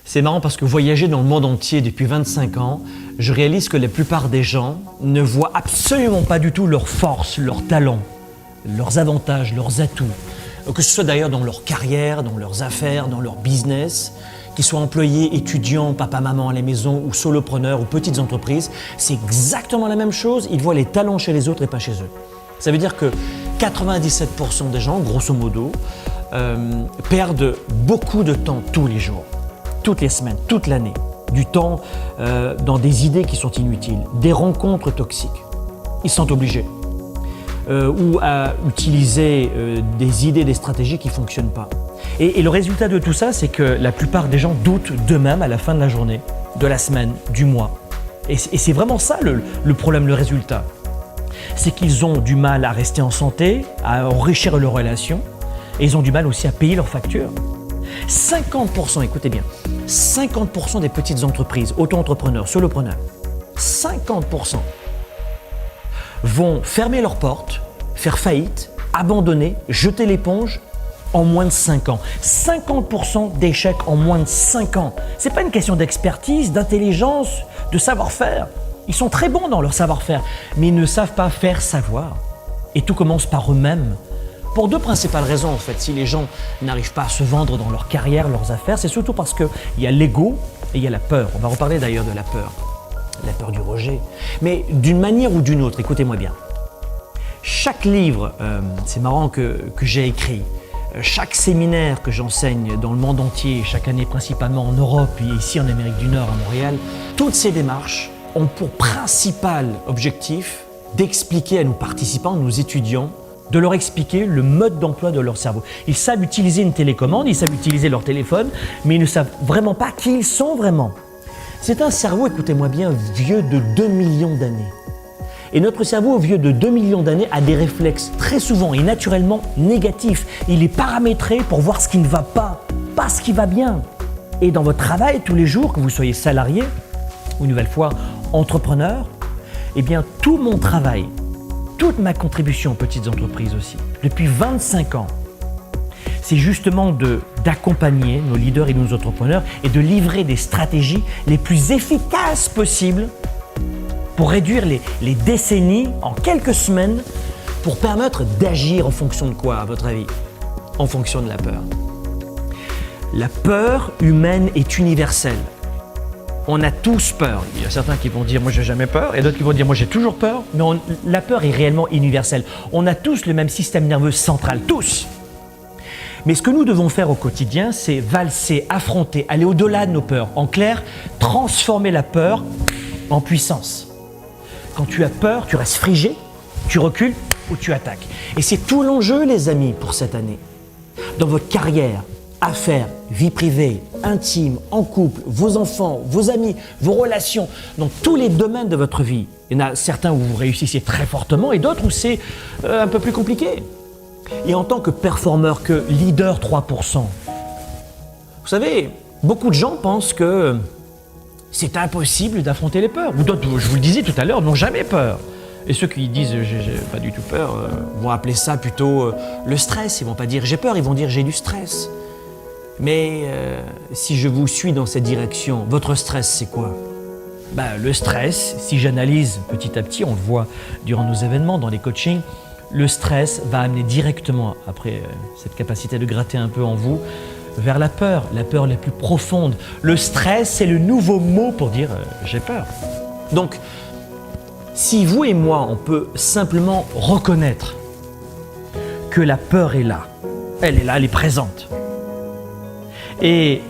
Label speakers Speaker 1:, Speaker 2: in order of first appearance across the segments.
Speaker 1: C'est marrant parce que voyager dans le monde entier depuis 25 ans, je réalise que la plupart des gens ne voient absolument pas du tout leurs forces, leurs talents, leurs avantages, leurs atouts. Que ce soit d'ailleurs dans leur carrière, dans leurs affaires, dans leur business, qu'ils soient employés, étudiants, papa, maman à la maison ou solopreneurs ou petites entreprises, c'est exactement la même chose. Ils voient les talents chez les autres et pas chez eux. Ça veut dire que 97% des gens, grosso modo, perdent beaucoup de temps tous les jours, toutes les semaines, toute l'année. Du temps dans des idées qui sont inutiles, des rencontres toxiques. Ils se sentent obligés. Ou à utiliser des idées, des stratégies qui ne fonctionnent pas. Et le résultat de tout ça, c'est que la plupart des gens doutent d'eux-mêmes à la fin de la journée, de la semaine, du mois. Et c'est vraiment ça le problème, le résultat. C'est qu'ils ont du mal à rester en santé, à enrichir leurs relations, et ils ont du mal aussi à payer leurs factures. 50%, écoutez bien, 50% des petites entreprises, auto-entrepreneurs, solopreneurs, 50% vont fermer leurs portes, faire faillite, abandonner, jeter l'éponge en moins de 5 ans. 50% d'échecs en moins de 5 ans. Ce n'est pas une question d'expertise, d'intelligence, de savoir-faire. Ils sont très bons dans leur savoir-faire, mais ils ne savent pas faire savoir. Et tout commence par eux-mêmes. Pour deux principales raisons, en fait. Si les gens n'arrivent pas à se vendre dans leur carrière, leurs affaires, c'est surtout parce qu'il y a l'ego et il y a la peur. On va reparler d'ailleurs de la peur du rejet. Mais d'une manière ou d'une autre, écoutez-moi bien. Chaque livre, c'est marrant que j'ai écrit, chaque séminaire que j'enseigne dans le monde entier, chaque année principalement en Europe et ici en Amérique du Nord, à Montréal, toutes ces démarches ont pour principal objectif d'expliquer à nos participants, nos étudiants, de leur expliquer le mode d'emploi de leur cerveau. Ils savent utiliser une télécommande, ils savent utiliser leur téléphone, mais ils ne savent vraiment pas qui ils sont vraiment. C'est un cerveau, écoutez-moi bien, vieux de 2 millions d'années. Et notre cerveau, vieux de 2 millions d'années, a des réflexes très souvent et naturellement négatifs. Il est paramétré pour voir ce qui ne va pas ce qui va bien. Et dans votre travail tous les jours, que vous soyez salarié ou une nouvelle fois entrepreneur, eh bien tout mon travail, toute ma contribution aux petites entreprises aussi, depuis 25 ans, c'est justement d'accompagner nos leaders et nos entrepreneurs et de livrer des stratégies les plus efficaces possibles pour réduire les décennies en quelques semaines pour permettre d'agir en fonction de quoi, à votre avis? En fonction de la peur. La peur humaine est universelle. On a tous peur. Il y a certains qui vont dire « moi j'ai jamais peur » et d'autres qui vont dire « moi j'ai toujours peur ». Mais la peur est réellement universelle. On a tous le même système nerveux central, tous. Mais ce que nous devons faire au quotidien, c'est valser, affronter, aller au-delà de nos peurs. En clair, transformer la peur en puissance. Quand tu as peur, tu restes figé, tu recules ou tu attaques. Et c'est tout l'enjeu, les amis, pour cette année. Dans votre carrière, affaires, vie privée, intime, en couple, vos enfants, vos amis, vos relations, dans tous les domaines de votre vie. Il y en a certains où vous réussissez très fortement et d'autres où c'est un peu plus compliqué. Et en tant que performeur, que leader 3%, vous savez, beaucoup de gens pensent que c'est impossible d'affronter les peurs. Ou d'autres, je vous le disais tout à l'heure, n'ont jamais peur. Et ceux qui disent « j'ai pas du tout peur » vont appeler ça plutôt le stress. Ils vont pas dire « j'ai peur », ils vont dire « j'ai du stress ». Mais si je vous suis dans cette direction, votre stress, c'est quoi? Le stress, si j'analyse petit à petit, on le voit durant nos événements, dans les coachings, le stress va amener directement, après cette capacité de gratter un peu en vous, vers la peur la plus profonde. Le stress, c'est le nouveau mot pour dire j'ai peur. Donc, si vous et moi, on peut simplement reconnaître que la peur est là, elle est présente, et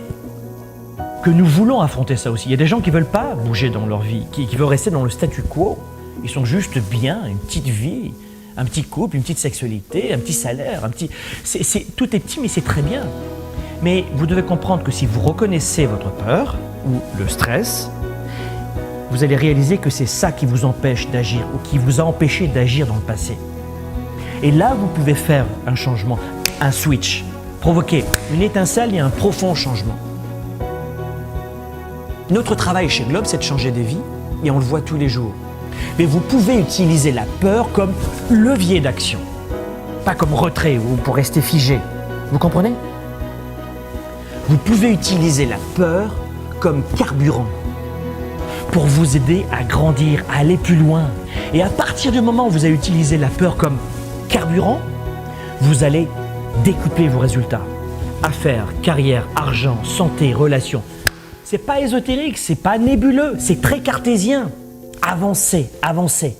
Speaker 1: que nous voulons affronter ça aussi. Il y a des gens qui ne veulent pas bouger dans leur vie, qui veulent rester dans le statu quo. Ils sont juste bien, une petite vie, un petit couple, une petite sexualité, un petit salaire, tout est petit, mais c'est très bien. Mais vous devez comprendre que si vous reconnaissez votre peur ou le stress, vous allez réaliser que c'est ça qui vous empêche d'agir ou qui vous a empêché d'agir dans le passé. Et là, vous pouvez faire un changement, un switch, provoquer une étincelle et un profond changement. Notre travail chez Globe, c'est de changer des vies et on le voit tous les jours. Mais vous pouvez utiliser la peur comme levier d'action, pas comme retrait ou pour rester figé. Vous comprenez? Vous pouvez utiliser la peur comme carburant pour vous aider à grandir, à aller plus loin. Et à partir du moment où vous allez utiliser la peur comme carburant, vous allez décupler vos résultats. Affaires, carrière, argent, santé, relations. C'est pas ésotérique, c'est pas nébuleux, c'est très cartésien. Avancez, avancez.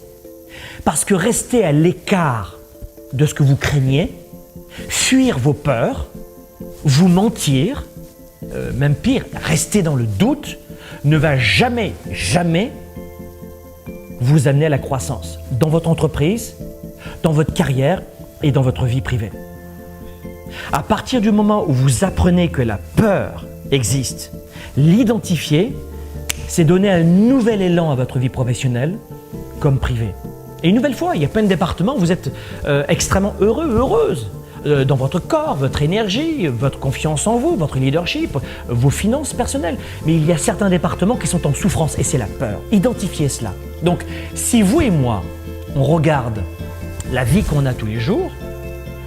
Speaker 1: Parce que rester à l'écart de ce que vous craignez, fuir vos peurs, vous mentir, même pire, rester dans le doute, ne va jamais, jamais vous amener à la croissance dans votre entreprise, dans votre carrière et dans votre vie privée. À partir du moment où vous apprenez que la peur existe, l'identifier, c'est donner un nouvel élan à votre vie professionnelle comme privée. Et une nouvelle fois, il y a plein de départements où vous êtes extrêmement heureux, heureuse dans votre corps, votre énergie, votre confiance en vous, votre leadership, vos finances personnelles. Mais il y a certains départements qui sont en souffrance et c'est la peur. Identifiez cela. Donc, si vous et moi, on regarde la vie qu'on a tous les jours,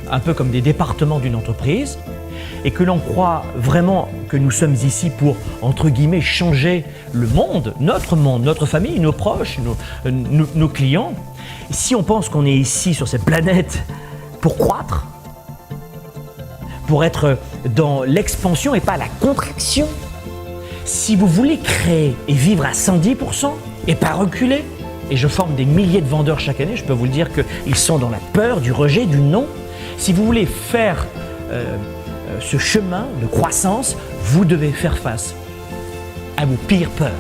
Speaker 1: un peu comme des départements d'une entreprise, et que l'on croit vraiment que nous sommes ici pour, entre guillemets, changer le monde, notre famille, nos proches, nos clients, si on pense qu'on est ici sur cette planète pour croître, pour être dans l'expansion et pas la contraction, si vous voulez créer et vivre à 110% et pas reculer, et je forme des milliers de vendeurs chaque année, je peux vous le dire qu'ils sont dans la peur, du rejet, du non. Si vous voulez faire ce chemin de croissance, vous devez faire face à vos pires peurs.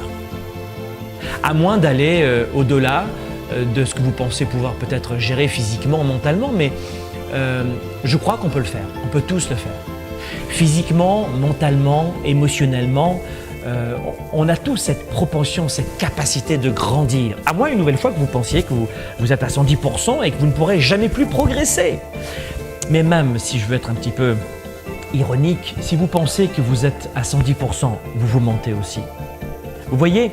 Speaker 1: À moins d'aller au-delà de ce que vous pensez pouvoir peut-être gérer physiquement, mentalement, mais je crois qu'on peut le faire, on peut tous le faire. Physiquement, mentalement, émotionnellement, on a tous cette propension, cette capacité de grandir. À moins une nouvelle fois que vous pensiez que vous êtes à 110% et que vous ne pourrez jamais plus progresser. Mais même si je veux être un petit peu ironique, si vous pensez que vous êtes à 110%, vous vous mentez aussi. Vous voyez,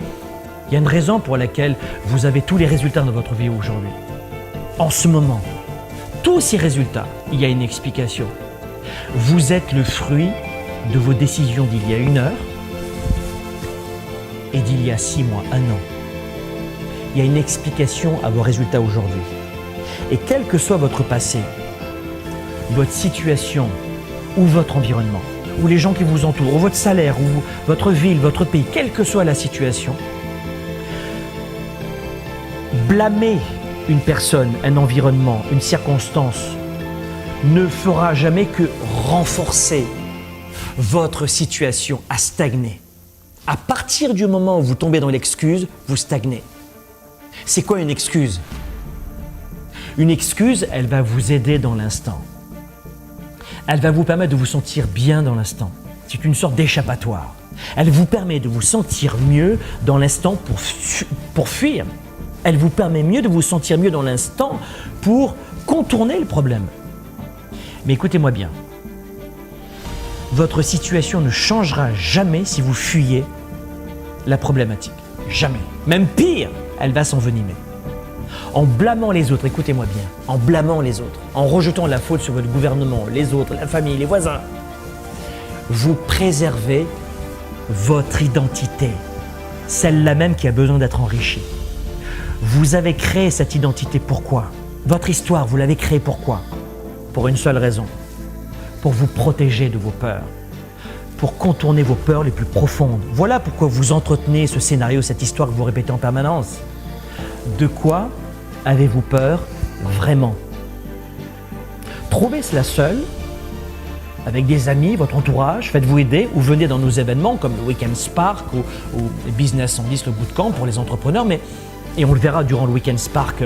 Speaker 1: il y a une raison pour laquelle vous avez tous les résultats dans votre vie aujourd'hui. En ce moment, tous ces résultats, il y a une explication. Vous êtes le fruit de vos décisions d'il y a 1 heure et d'il y a 6 mois, 1 an. Il y a une explication à vos résultats aujourd'hui. Et quel que soit votre passé, votre situation ou votre environnement, ou les gens qui vous entourent, ou votre salaire, ou votre ville, votre pays, quelle que soit la situation, blâmer une personne, un environnement, une circonstance ne fera jamais que renforcer votre situation à stagner. À partir du moment où vous tombez dans l'excuse, vous stagnez. C'est quoi une excuse? Une excuse, elle va vous aider dans l'instant. Elle va vous permettre de vous sentir bien dans l'instant. C'est une sorte d'échappatoire. Elle vous permet de vous sentir mieux dans l'instant pour fuir. Elle vous permet mieux de vous sentir mieux dans l'instant pour contourner le problème. Mais écoutez-moi bien. Votre situation ne changera jamais si vous fuyez la problématique. Jamais. Même pire, elle va s'envenimer. En blâmant les autres, écoutez-moi bien, en blâmant les autres, en rejetant la faute sur votre gouvernement, les autres, la famille, les voisins, vous préservez votre identité, celle-là même qui a besoin d'être enrichie. Vous avez créé cette identité, pourquoi? Votre histoire, vous l'avez créée pourquoi? Pour une seule raison, pour vous protéger de vos peurs, pour contourner vos peurs les plus profondes. Voilà pourquoi vous entretenez ce scénario, cette histoire que vous répétez en permanence. De quoi avez-vous peur vraiment? Trouvez cela seul, avec des amis, votre entourage, faites-vous aider ou venez dans nos événements comme le Weekend Spark ou Business 110, le bootcamp pour les entrepreneurs, et on le verra durant le Weekend Spark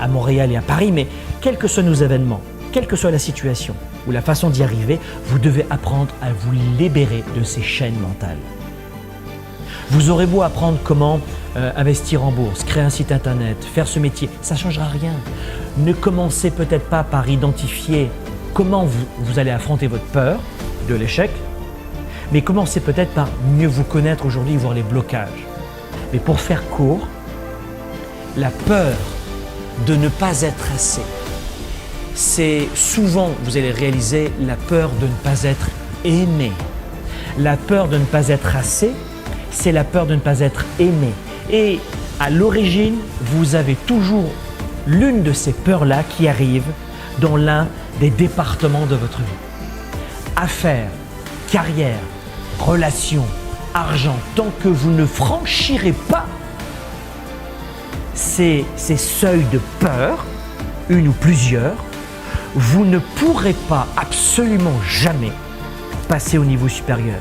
Speaker 1: à Montréal et à Paris, mais quels que soient nos événements, quelle que soit la situation ou la façon d'y arriver, vous devez apprendre à vous libérer de ces chaînes mentales. Vous aurez beau apprendre comment investir en bourse, créer un site internet, faire ce métier, ça ne changera rien. Ne commencez peut-être pas par identifier comment vous allez affronter votre peur de l'échec, mais commencez peut-être par mieux vous connaître aujourd'hui, voir les blocages. Mais pour faire court, la peur de ne pas être assez, c'est souvent, vous allez réaliser, la peur de ne pas être aimé. La peur de ne pas être assez, c'est la peur de ne pas être aimé. Et à l'origine, vous avez toujours l'une de ces peurs-là qui arrive dans l'un des départements de votre vie. Affaires, carrière, relations, argent, tant que vous ne franchirez pas ces seuils de peur, une ou plusieurs, vous ne pourrez pas absolument jamais passer au niveau supérieur.